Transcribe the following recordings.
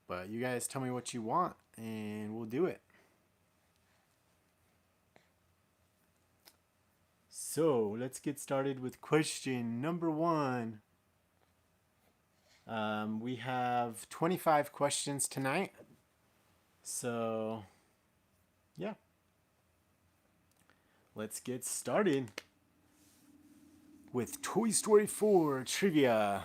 But you guys tell me what you want, and we'll do it. So let's get started with question number 1. We have 25 questions tonight. So, yeah. Let's get started with Toy Story 4 trivia.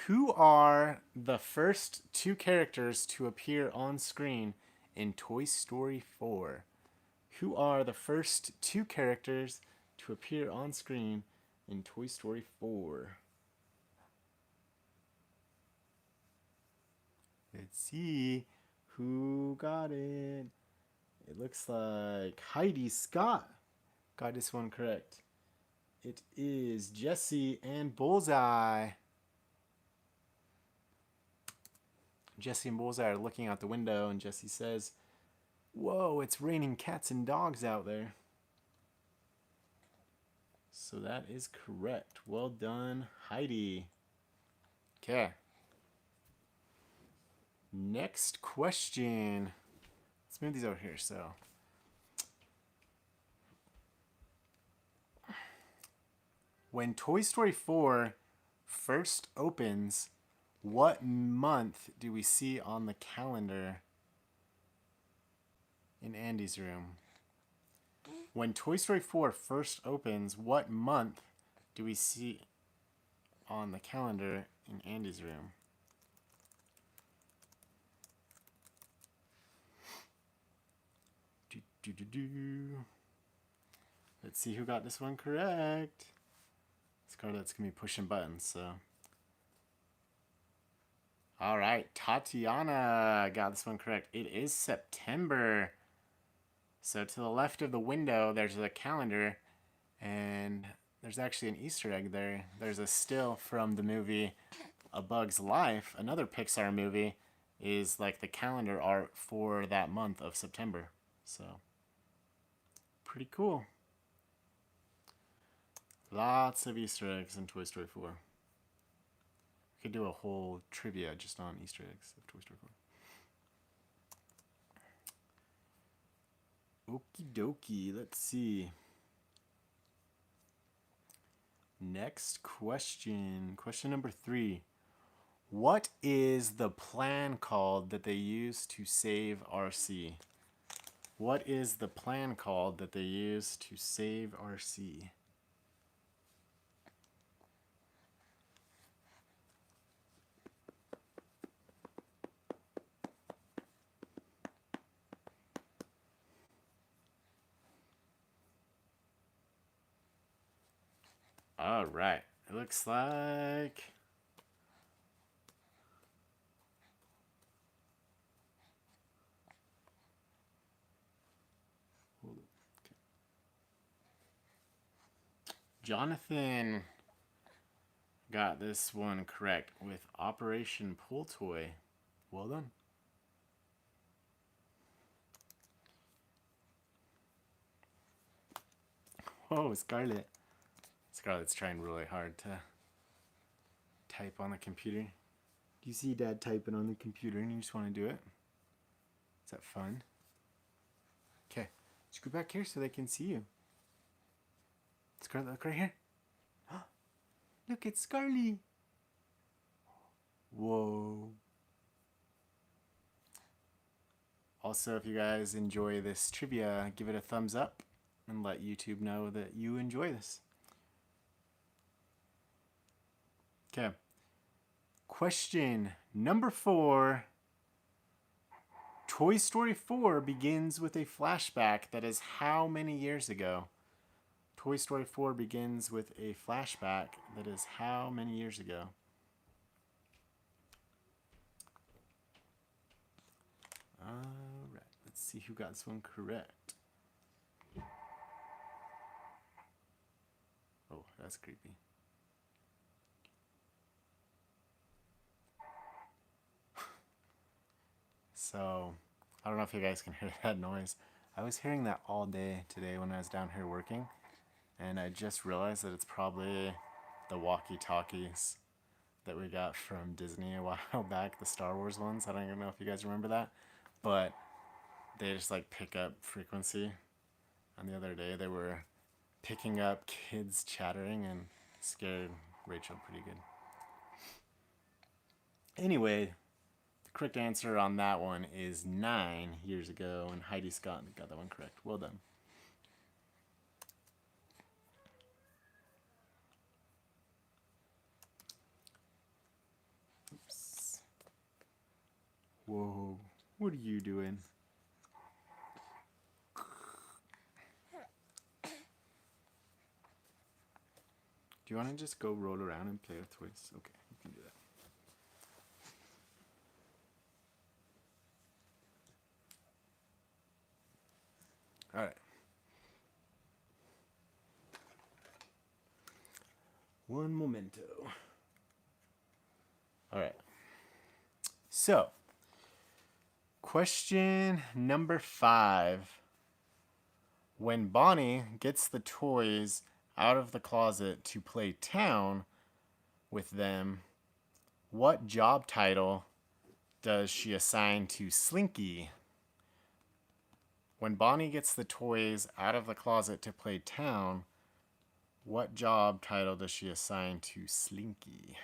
Who are the first 2 characters to appear on screen in Toy Story 4? Who are the first 2 characters to appear on screen in Toy Story 4? Let's see who got it. It looks like Heidi Scott got this one correct. It is Jessie and Bullseye. Jessie and Bullseye are looking out the window, and Jessie says, "Whoa, it's raining cats and dogs out there." So that is correct. Well done, Heidi. Okay. Next question. Let's move these over here. So, when Toy Story 4 first opens, what month do we see on the calendar in Andy's room? When Toy Story 4 first opens, what month do we see on the calendar in Andy's room? Let's see who got this one correct. Scarlett's going to be pushing buttons, so. All right, Tatiana got this one correct. It is September. So to the left of the window, there's a calendar, and there's actually an Easter egg there. There's a still from the movie A Bug's Life, another Pixar movie, is like the calendar art for that month of September. So, pretty cool. Lots of Easter eggs in Toy Story 4. We could do a whole trivia just on Easter eggs of Toy Story 4. Okie dokie, let's see. Next question. Question number 3. What is the plan called that they use to save RC? What is the plan called that they use to save RC? All right. It looks like Jonathan got this one correct with Operation Pull Toy. Well done. Whoa, Scarlett. Scarlett's trying really hard to type on the computer. Do you see Dad typing on the computer and you just want to do it? Is that fun? Okay, just go back here so they can see you. Scarlett, look right here. Look, it's Scarly. Whoa. Also, if you guys enjoy this trivia, give it a thumbs up and let YouTube know that you enjoy this. Okay. Question number 4. Toy Story 4 begins with a flashback that is how many years ago? Toy Story 4 begins with a flashback that is how many years ago? Alright, let's see who got this one correct. Oh, that's creepy. So, I don't know if you guys can hear that noise. I was hearing that all day today when I was down here working, and I just realized that it's probably the walkie-talkies that we got from Disney a while back, the Star Wars ones. I don't even know if you guys remember that, but they just like pick up frequency. And the other day they were picking up kids chattering and scared Rachel pretty good. Anyway, the correct answer on that one is 9 years ago, and Heidi Scott got that one correct. Well done. Oops. Whoa, what are you doing? Do you want to just go roll around and play with toys? Okay, you can do that. All right. One momento. All right. So, question number 5. When Bonnie gets the toys out of the closet to play town with them, what job title does she assign to Slinky? When Bonnie gets the toys out of the closet to play town, what job title does she assign to Slinky?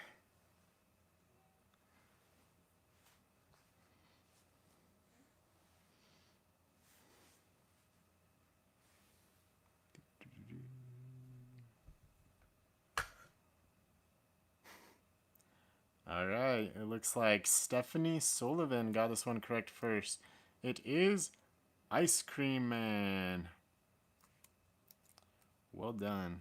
All right, it looks like Stephanie Sullivan got this one correct first. It is Ice Cream Man. Well done.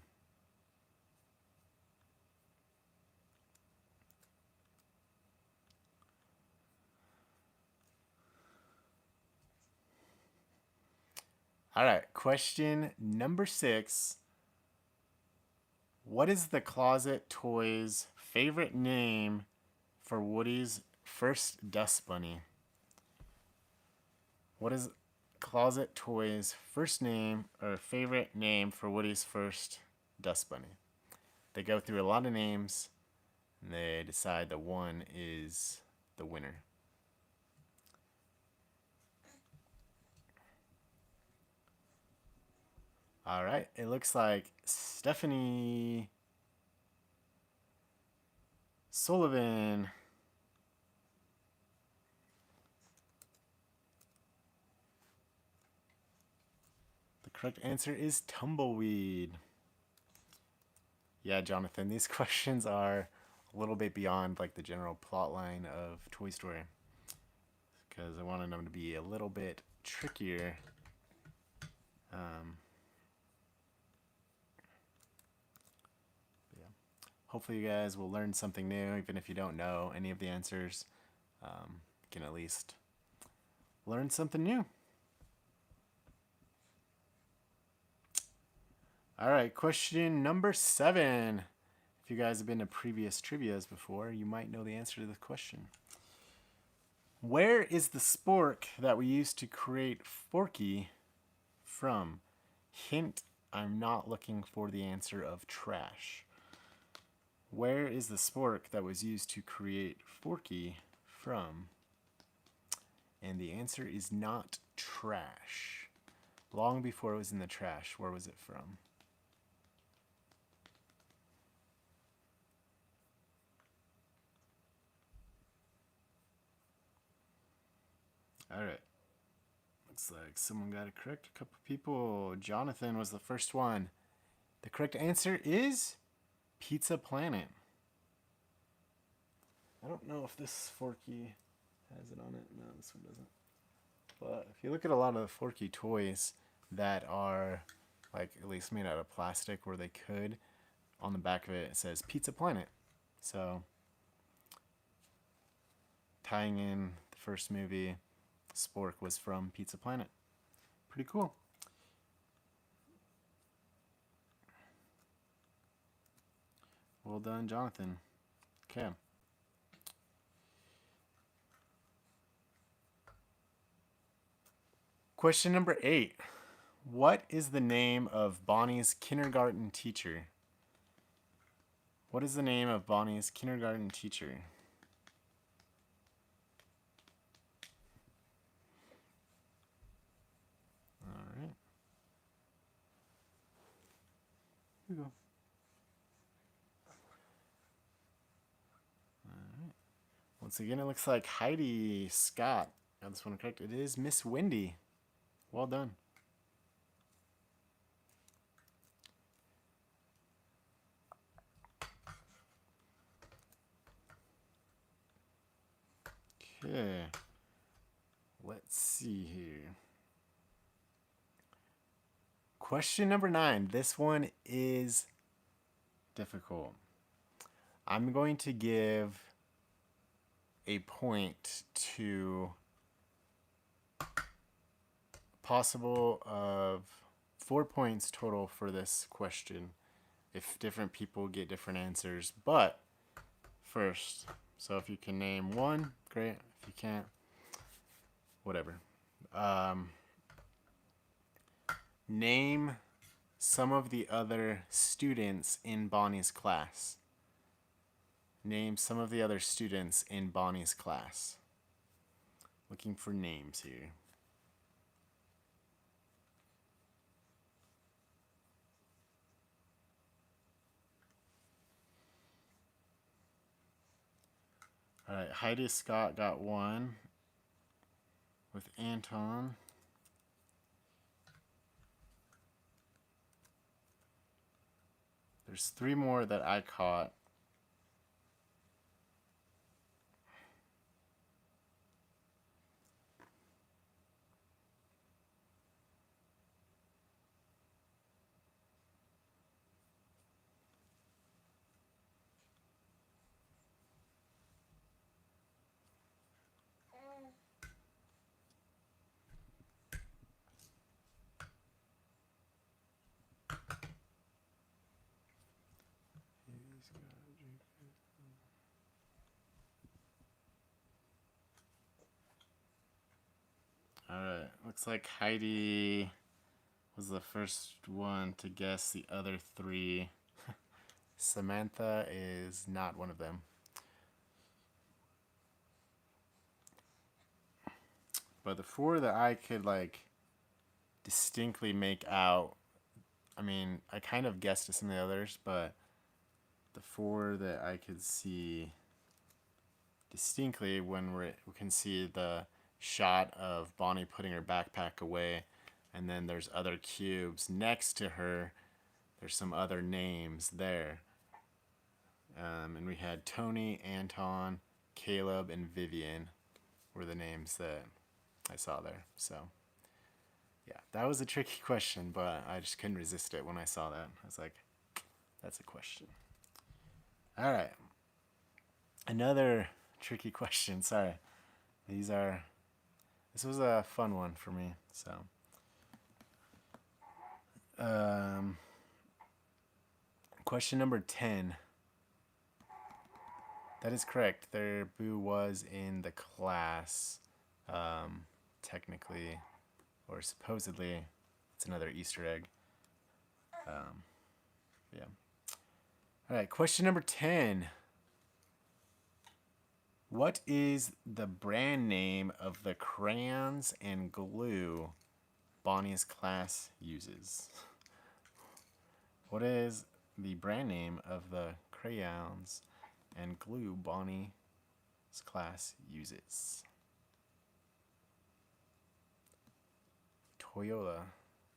All right, question number 6. What is the Closet Toys' favorite name for Woody's first dust bunny? What is Closet Toys' first name or favorite name for Woody's first dust bunny? They go through a lot of names and they decide that one is the winner. All right, it looks like Stephanie Sullivan the correct answer is Tumbleweed. Yeah, Jonathan, these questions are a little bit beyond like the general plot line of Toy Story because I wanted them to be a little bit trickier. Yeah. Hopefully you guys will learn something new, even if you don't know any of the answers. You can at least learn something new. All right, question number 7. If you guys have been to previous trivias before, you might know the answer to this question. Where is the spork that we used to create Forky from? Hint, I'm not looking for the answer of trash. Where is the spork that was used to create Forky from? And the answer is not trash. Long before it was in the trash, where was it from? All right. Looks like someone got it correct. A couple people. Jonathan was the first one. The correct answer is Pizza Planet. I don't know if this Forky has it on it. No, this one doesn't. But if you look at a lot of the Forky toys that are like at least made out of plastic where they could, on the back of it, it says Pizza Planet. So tying in the first movie, Spork was from Pizza Planet. Pretty cool. Well done, Jonathan. Okay. Question number 8. What is the name of Bonnie's kindergarten teacher? What is the name of Bonnie's kindergarten teacher? All right. Here you go. All right. Once again, it looks like Heidi Scott got this one correct. It is Miss Wendy. Well done. Okay. Let's see here. Question number 9. This one is difficult. I'm going to give a point to possible of 4 points total for this question if different people get different answers. But first, so if you can name one, great. If you can't, whatever. Name some of the other students in Bonnie's class. Name some of the other students in Bonnie's class. Looking for names here. All right, Heidi Scott got one with Anton. There's 3 more that I caught. Alright, looks like Heidi was the first one to guess the other 3. Samantha is not one of them. But the 4 that I could distinctly make out, I mean, I kind of guessed at some of the others, but the 4 that I could see distinctly when we can see the shot of Bonnie putting her backpack away, and then there's other cubes next to her. There's some other names there. And we had Tony, Anton, Caleb, and Vivian were the names that I saw there. So, yeah, that was a tricky question, but I just couldn't resist it when I saw that. I was like, that's a question. All right. Another tricky question. Sorry. This was a fun one for me. So, question number 10. That is correct. Their Boo was in the class, technically, or supposedly. It's another Easter egg. Yeah. All right, question number 10. What is the brand name of the crayons and glue Bonnie's class uses? What is the brand name of the crayons and glue Bonnie's class uses? Toyota.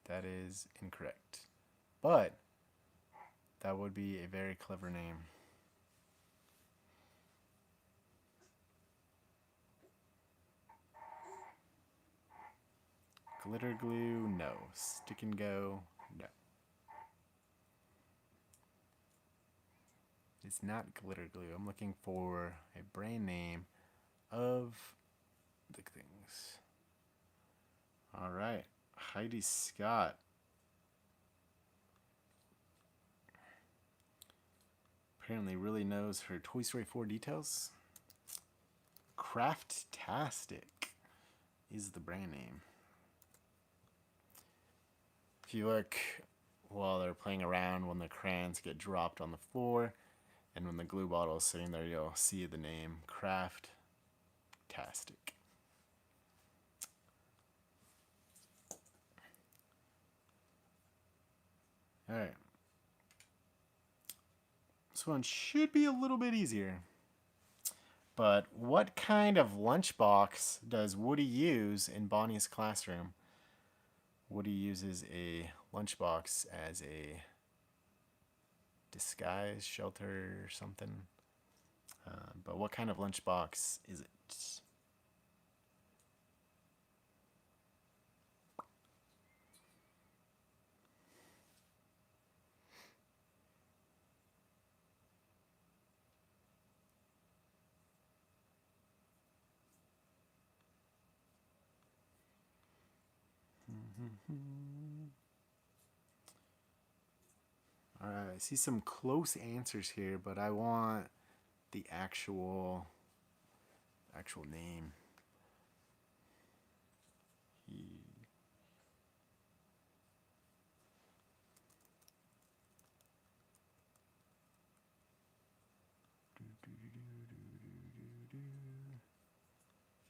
That is incorrect. But that would be a very clever name. Glitter glue, no. Stick and go, no. It's not glitter glue. I'm looking for a brand name of the things. All right, Heidi Scott. Apparently really knows her Toy Story 4 details. Craft-tastic is the brand name. If you look while they're playing around, when the crayons get dropped on the floor, And when the glue bottle is sitting there, you'll see the name Craft-tastic. All right. This one should be a little bit easier. But what kind of lunchbox does Woody use in Bonnie's classroom? Woody uses a lunchbox as a disguise shelter or something. But what kind of lunchbox is it? All right, I see some close answers here, but I want the actual name. I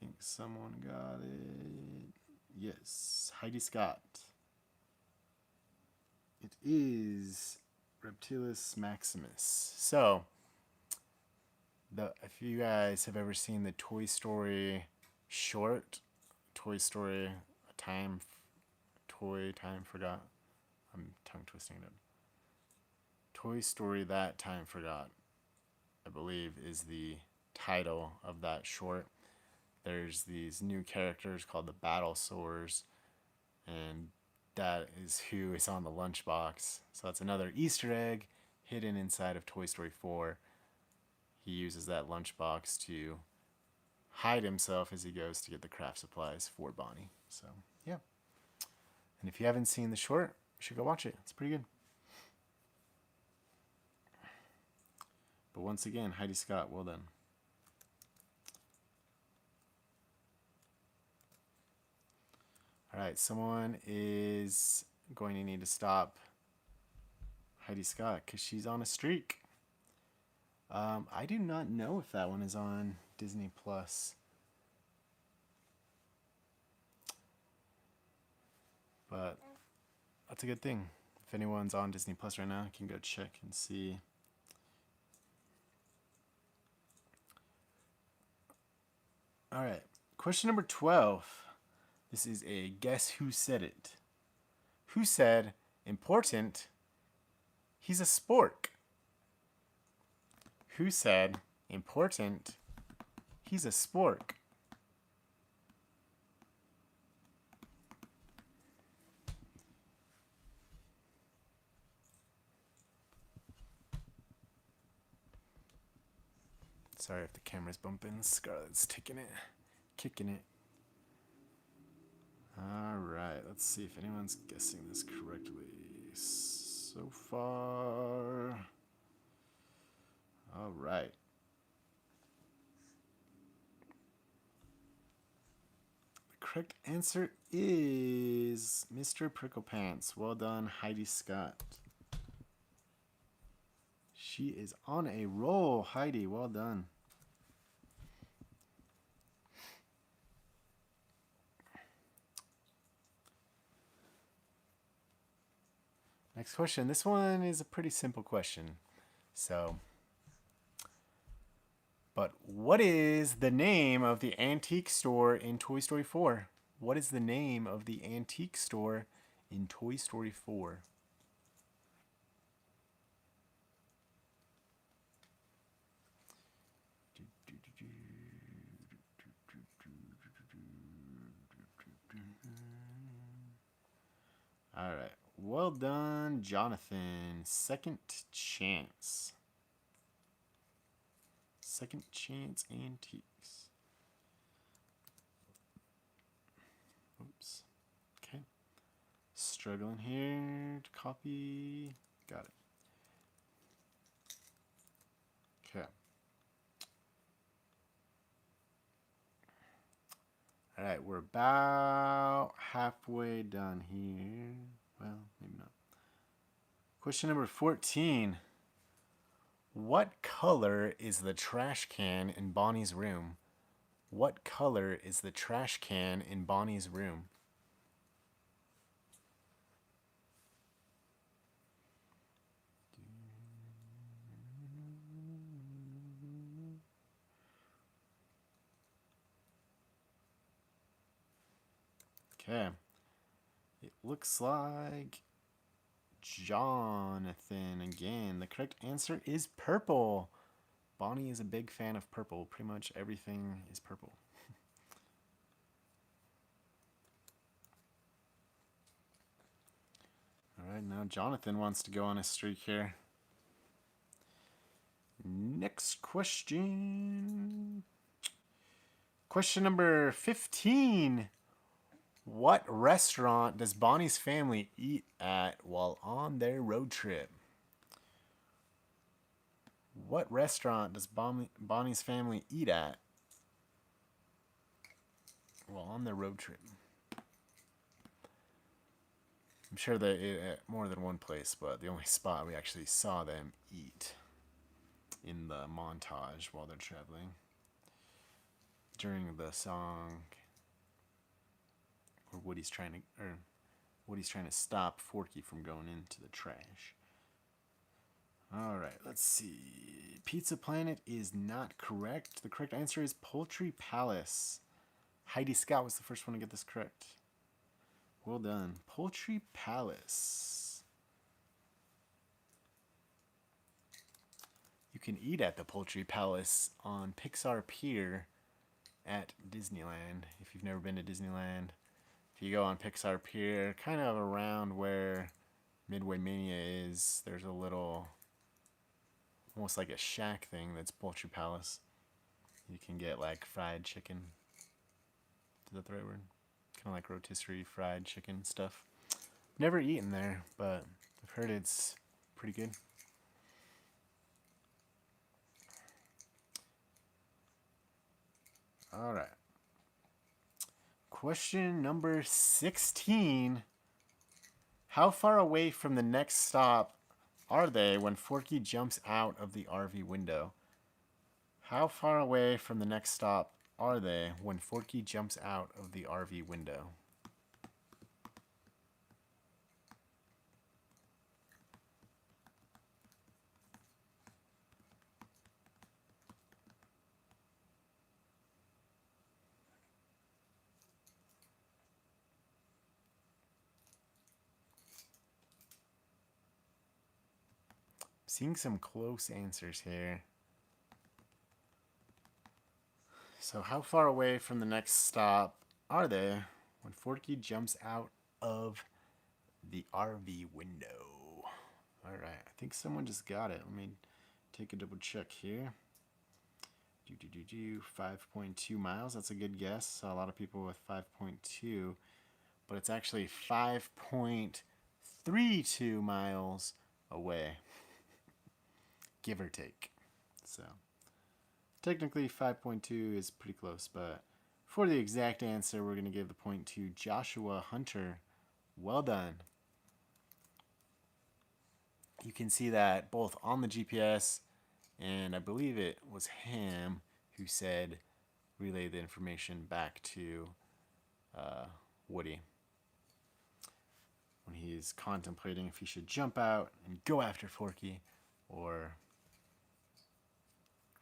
think someone got it. Yes, Heidi Scott. It is Reptilis Maximus. So, if you guys have ever seen the Toy Story short, Toy Story Time Forgot. I'm tongue twisting it. Toy Story That Time Forgot, I believe, is the title of that short. There's these new characters called the Battle Sores, and that is who is on the lunchbox. So that's another Easter egg hidden inside of Toy Story 4. He uses that lunchbox to hide himself as he goes to get the craft supplies for Bonnie. So, yeah. And if you haven't seen the short, you should go watch it. It's pretty good. But once again, Heidi Scott, well done. All right, someone is going to need to stop Heidi Scott because she's on a streak. I do not know if that one is on Disney Plus. But that's a good thing. If anyone's on Disney Plus right now, you can go check and see. All right, question number 12. This is a guess who said it. Who said, important, he's a spork? Who said, important, he's a spork? Sorry if the camera's bumping. Scarlett's kicking it. All right, let's see if anyone's guessing this correctly so far. All right. The correct answer is Mr. Pricklepants. Well done, Heidi Scott. She is on a roll, Heidi. Well done. Next question. This one is a pretty simple question. But what is the name of the antique store in Toy Story 4? What is the name of the antique store in Toy Story 4? All right. Well done, Jonathan. Second Chance. Second Chance Antiques. Oops. Okay. Struggling here to copy. Got it. Okay. All right, we're about halfway done here. Well, maybe not. Question number 14. What color is the trash can in Bonnie's room? What color is the trash can in Bonnie's room? Okay. It looks like Jonathan again. The correct answer is purple. Bonnie is a big fan of purple. Pretty much everything is purple. All right, now Jonathan wants to go on a streak here. Next question. Question number 15. What restaurant does Bonnie's family eat at while on their road trip? What restaurant does Bonnie's family eat at while on their road trip? I'm sure they ate at more than one place, but the only spot we actually saw them eat in the montage while they're traveling during the song where Woody's trying to stop Forky from going into the trash. All right, let's see. Pizza Planet is not correct. The correct answer is Poultry Palace. Heidi Scott was the first one to get this correct. Well done. Poultry Palace. You can eat at the Poultry Palace on Pixar Pier at Disneyland. If you've never been to Disneyland, if you go on Pixar Pier, kind of around where Midway Mania is, there's a little, almost like a shack thing that's Poultry Palace. You can get like fried chicken. Is that the right word? Kind of like rotisserie fried chicken stuff. Never eaten there, but I've heard it's pretty good. All right. Question number 16. How far away from the next stop are they when Forky jumps out of the RV window? How far away from the next stop are they when Forky jumps out of the RV window? Seeing some close answers here. So how far away from the next stop are they when Forky jumps out of the RV window? All right, I think someone just got it. Let me take a double check here. 5.2 miles. That's a good guess. Saw a lot of people with 5.2, but it's actually 5.32 miles away, give or take. So technically 5.2 is pretty close, but for the exact answer, we're going to give the point to Joshua Hunter. Well done. You can see that both on the GPS, and I believe it was Ham who said relay the information back to Woody when he's contemplating if he should jump out and go after Forky or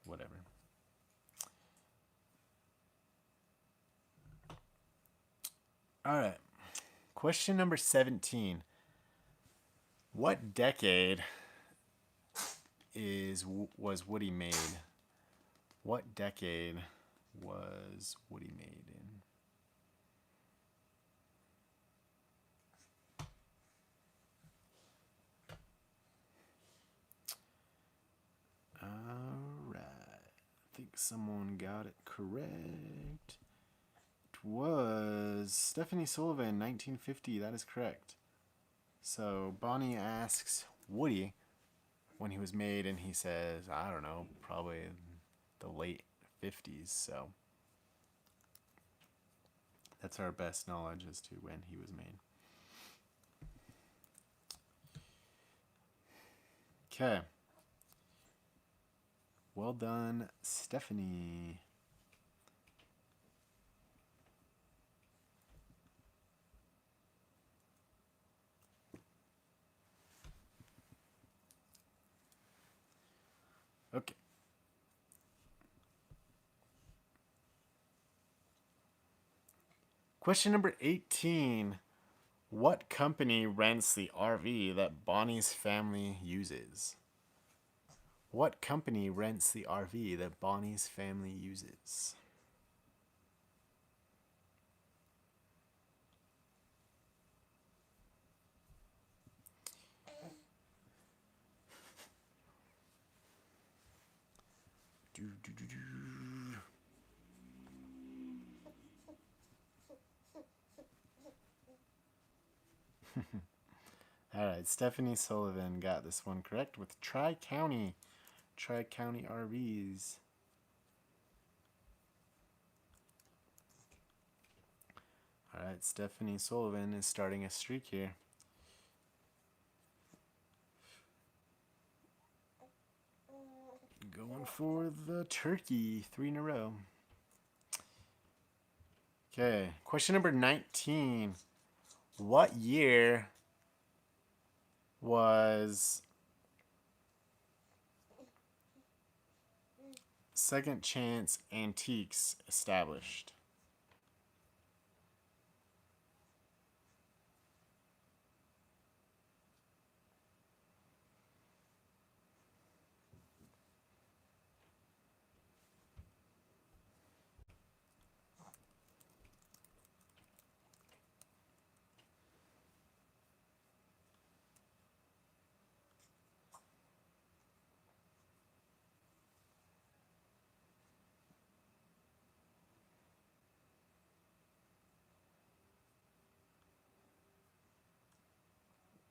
whatever. All right. Question number 17. What decade was Woody made? What decade was Woody made in? All right. I think someone got it correct. It was Stephanie Sullivan, 1950. That is correct. So Bonnie asks Woody when he was made, and he says, I don't know, probably the late 50s. So that's our best knowledge as to when he was made. Okay. Well done, Stephanie. Okay. Question number 18. What company rents the RV that Bonnie's family uses? What company rents the RV that Bonnie's family uses? Do, do, do, do. All right, Stephanie Sullivan got this one correct with Tri-County. Tri-County RVs. All right, Stephanie Sullivan is starting a streak here. Going for the turkey, 3 in a row. Okay, question number 19. What year was Second Chance Antiques established?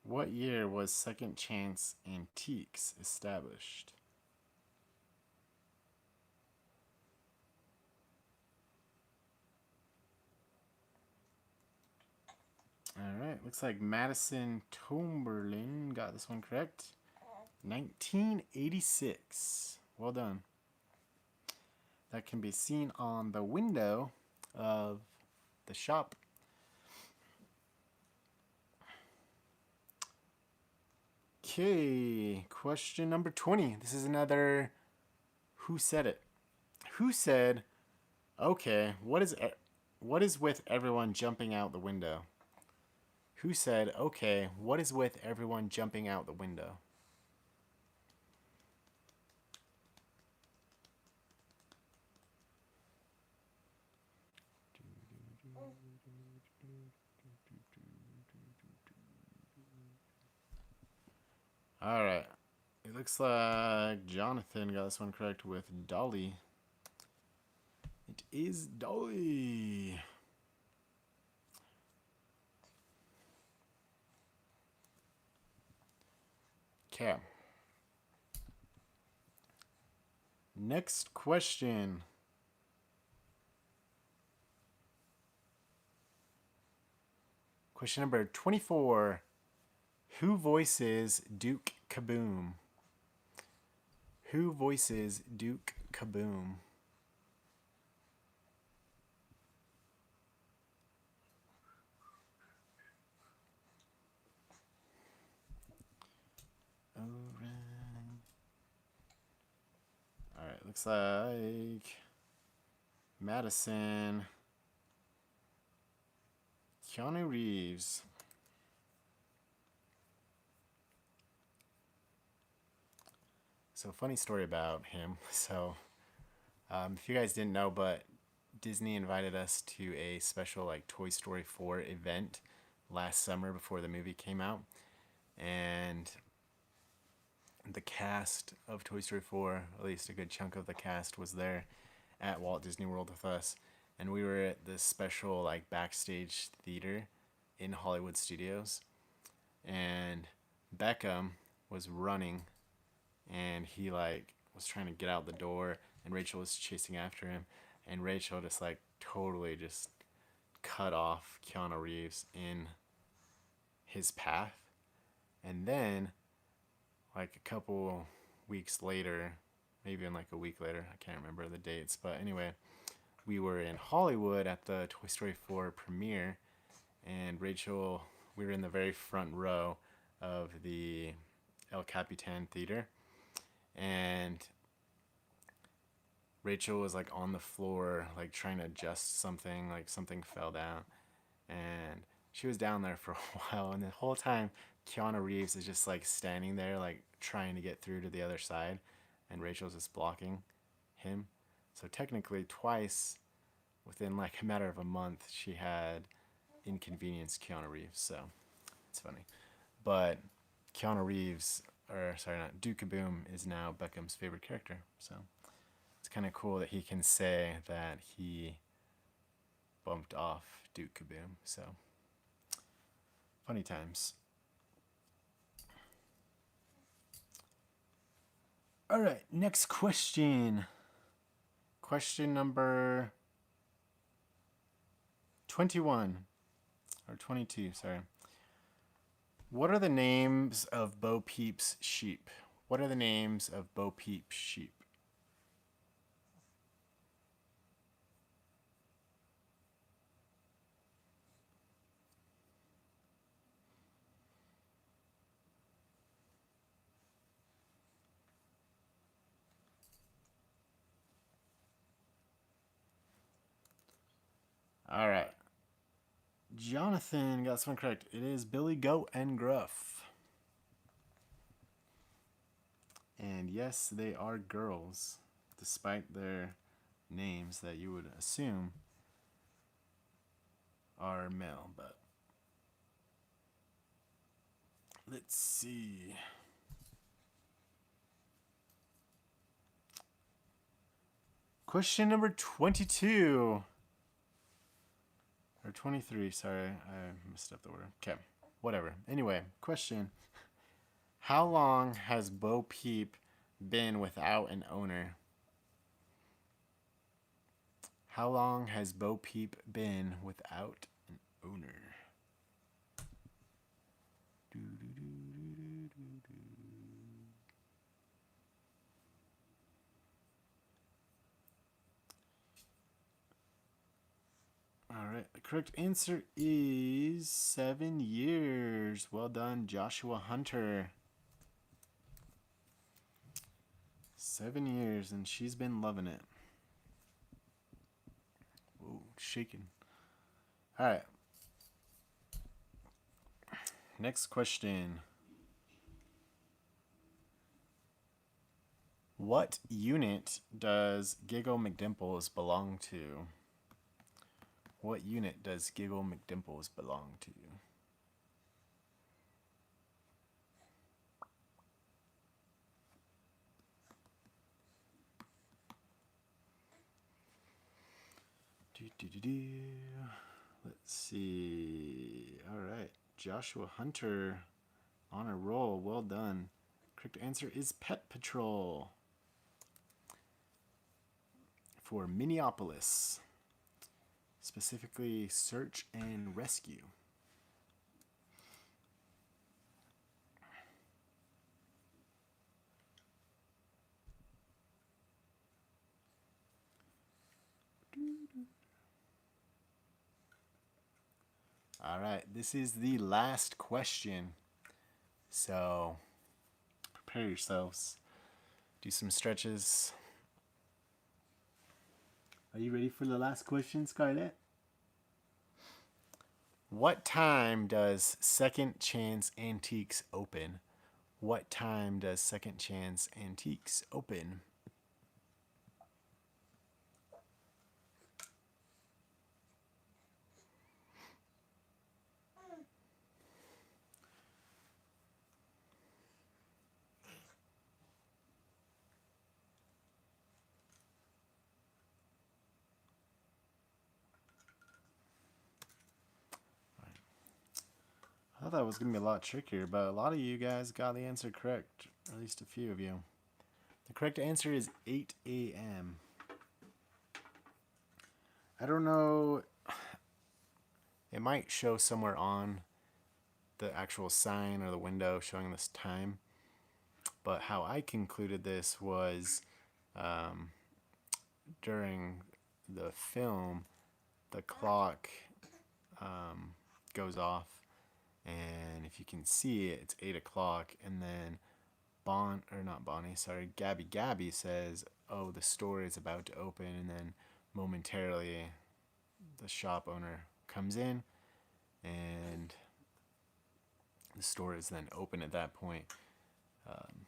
What year was Second Chance Antiques established? All right, looks like Madison Tomberlin got this one correct. 1986. Well done. That can be seen on the window of the shop. Okay, question number 20. This is another Who Said It? Who said, okay, what is with everyone jumping out the window? Who said, okay, what is with everyone jumping out the window? All right. It looks like Jonathan got this one correct with Dolly. It is Dolly. Okay. Next question. Question number 24. Who voices Duke Kaboom? Who voices Duke Kaboom? All right, looks like Madison, Keanu Reeves. So, funny story about him. So, if you guys didn't know, but Disney invited us to a special like Toy Story 4 event last summer before the movie came out, and the cast of Toy Story 4, at least a good chunk of the cast, was there at Walt Disney World with us, and we were at this special like backstage theater in Hollywood Studios, and Beckham was running, and he like was trying to get out the door, and Rachel was chasing after him, and Rachel just like totally just cut off Keanu Reeves in his path, and then like a couple weeks later, maybe in like a week later. I can't remember the dates, but anyway, we were in Hollywood at the Toy Story 4 premiere, and Rachel, we were in the very front row of the El Capitan Theater, and Rachel was like on the floor, like trying to adjust something, like something fell down, and she was down there for a while, and the whole time Keanu Reeves is just like standing there, like trying to get through to the other side, and Rachel's just blocking him. So technically, twice within like a matter of a month, she had inconvenienced Keanu Reeves. So it's funny, but Keanu Reeves, or sorry, not Duke Kaboom, is now Beckham's favorite character. So it's kind of cool that he can say that he bumped off Duke Kaboom. So funny times. All right, next question. Question number 21 or 22, sorry. What are the names of Bo Peep's sheep? What are the names of Bo Peep's sheep? All right. Jonathan got this one correct. It is Billy Goat and Gruff. And yes, they are girls, despite their names that you would assume are male. But let's see. Question number 22. Or 23, sorry, I messed up the order. Okay, whatever. Anyway, question. How long has Bo Peep been without an owner? How long has Bo Peep been without an owner? All right, the correct answer is 7 years. Well done, Joshua Hunter. 7 years, and she's been loving it. Whoa, shaking. All right. Next question. What unit does Giggle McDimples belong to? What unit does Giggle McDimples belong to? Let's see. All right. Joshua Hunter on a roll. Well done. Correct answer is Pet Patrol for Minneapolis. Specifically, search and rescue. All right, this is the last question. So prepare yourselves. Do some stretches. Are you ready for the last question, Scarlett? What time does Second Chance Antiques open? What time does Second Chance Antiques open? I thought that was going to be a lot trickier, but a lot of you guys got the answer correct. At least a few of you. The correct answer is 8 a.m. I don't know. It might show somewhere on the actual sign or the window showing this time. But how I concluded this was during the film, the clock goes off, and if you can see it, it's 8 o'clock, and then Gabby says, "Oh, the store is about to open," and then momentarily, the shop owner comes in, and the store is then open at that point.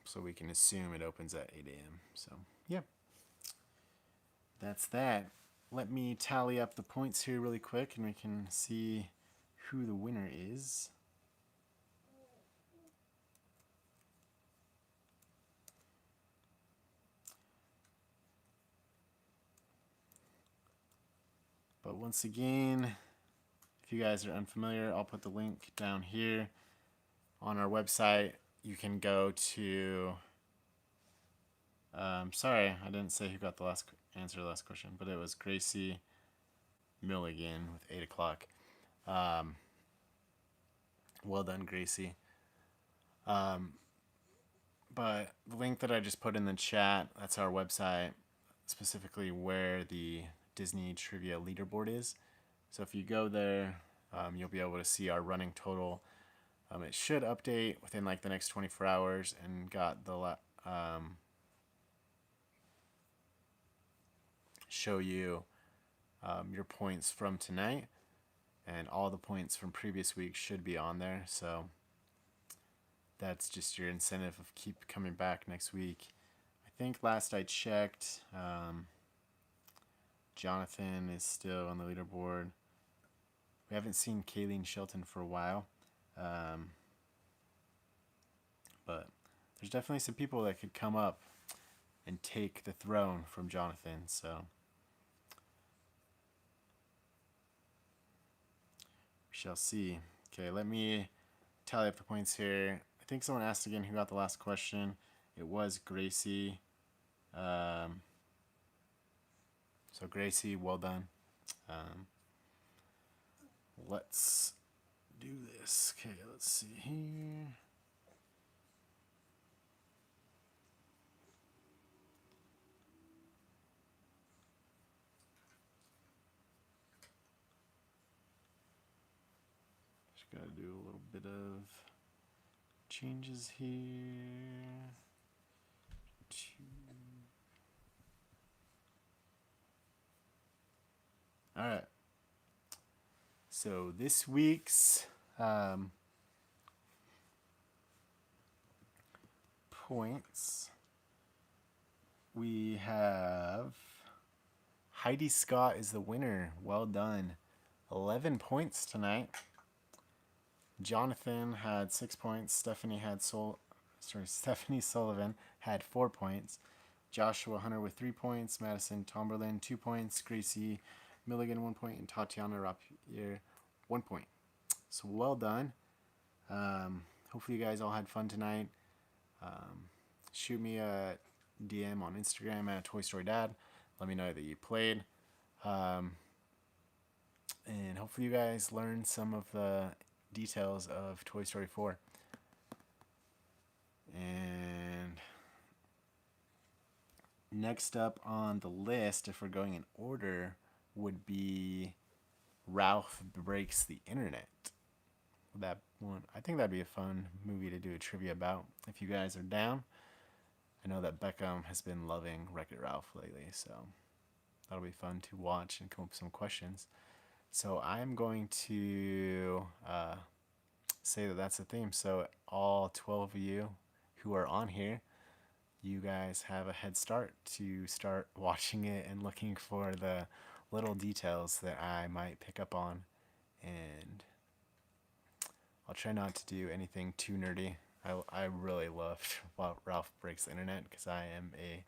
So we can assume it opens at 8 a.m. So, yeah. That's that. Let me tally up the points here really quick, and we can see who the winner is. But once again, if you guys are unfamiliar, I'll put the link down here on our website. You can go to... sorry, I didn't say who got the last answer to the last question, but it was Gracie Milligan with 8 o'clock. Well done, Gracie. But the link that I just put in the chat, that's our website, specifically where the Disney Trivia Leaderboard is. So if you go there, you'll be able to see our running total. It should update within like the next 24 hours, and got the show you your points from tonight, and all the points from previous weeks should be on there. So that's just your incentive of keep coming back next week. I think last I checked, Jonathan is still on the leaderboard. We haven't seen Kayleen Shelton for a while. But there's definitely some people that could come up and take the throne from Jonathan. So we shall see. Okay, let me tally up the points here. I think someone asked again who got the last question. It was Gracie. So Gracie, well done. Let's do this. Okay, let's see here. Just gotta do a little bit of changes here. All right. So this week's points, we have Heidi Scott is the winner. Well done. 11 points tonight. Jonathan had 6 points. Stephanie Sullivan had 4 points. Joshua Hunter with 3 points. Madison Tomberlin 2 points. Gracie Milligan 1 point, and Tatiana Rapier 1 point. So well done. Hopefully you guys all had fun tonight. Shoot me a DM on Instagram at Toy Story Dad. Let me know that you played. And hopefully you guys learned some of the details of Toy Story 4. And next up on the list, if we're going in order, would be Ralph Breaks the Internet. That one, I think that'd be a fun movie to do a trivia about if you guys are down. I know that Beckham has been loving Wreck-It Ralph lately, so that'll be fun to watch and come up with some questions. So I'm going to say that that's the theme. So all 12 of you who are on here, you guys have a head start to start watching it and looking for the little details that I might pick up on, and I'll try not to do anything too nerdy. I really loved Ralph Breaks the Internet because I am a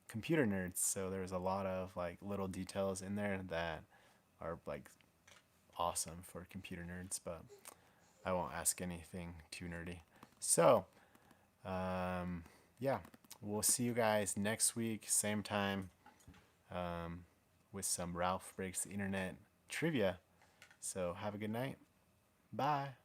computer nerd, so there's a lot of like little details in there that are like awesome for computer nerds, but I won't ask anything too nerdy. So yeah, we'll see you guys next week, same time, with some Ralph Breaks the Internet trivia. So have a good night. Bye.